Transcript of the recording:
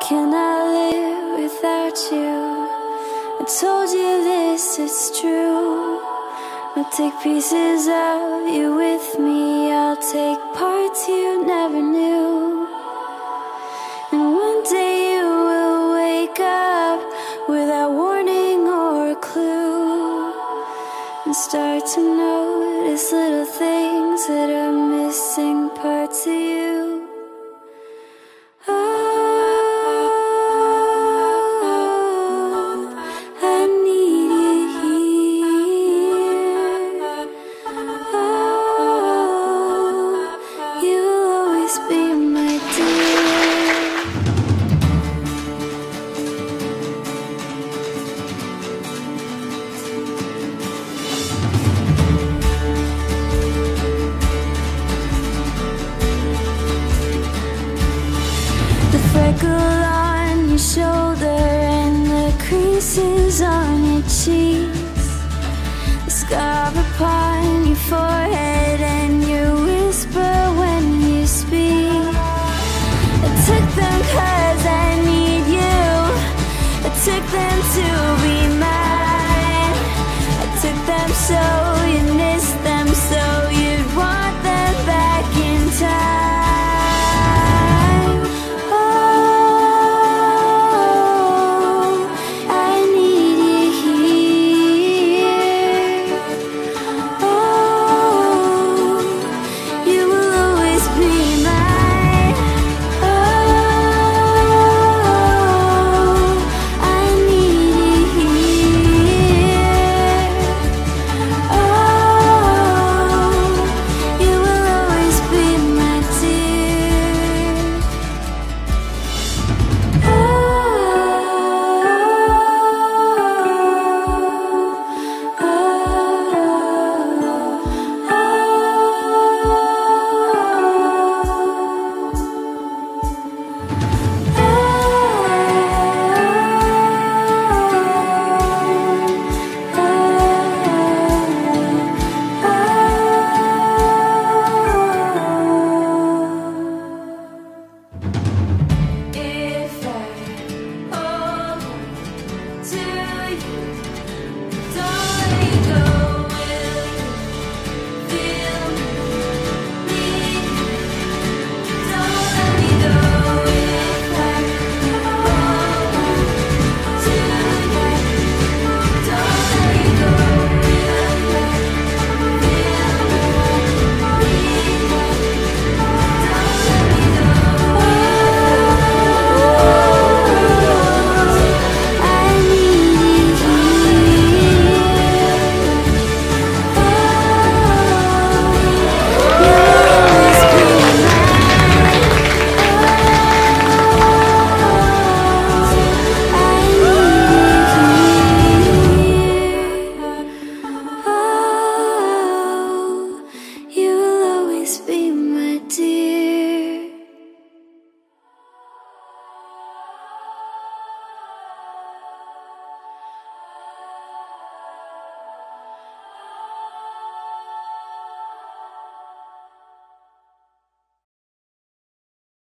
cannot live without you. I told you this, it's true. I'll take pieces of you with me. I'll take parts you never knew. And one day you will wake up without warning or a clue, and start to notice little things that are missing parts of you. Freckle on your shoulder and the creases on your cheeks, the scar upon your forehead and your whisper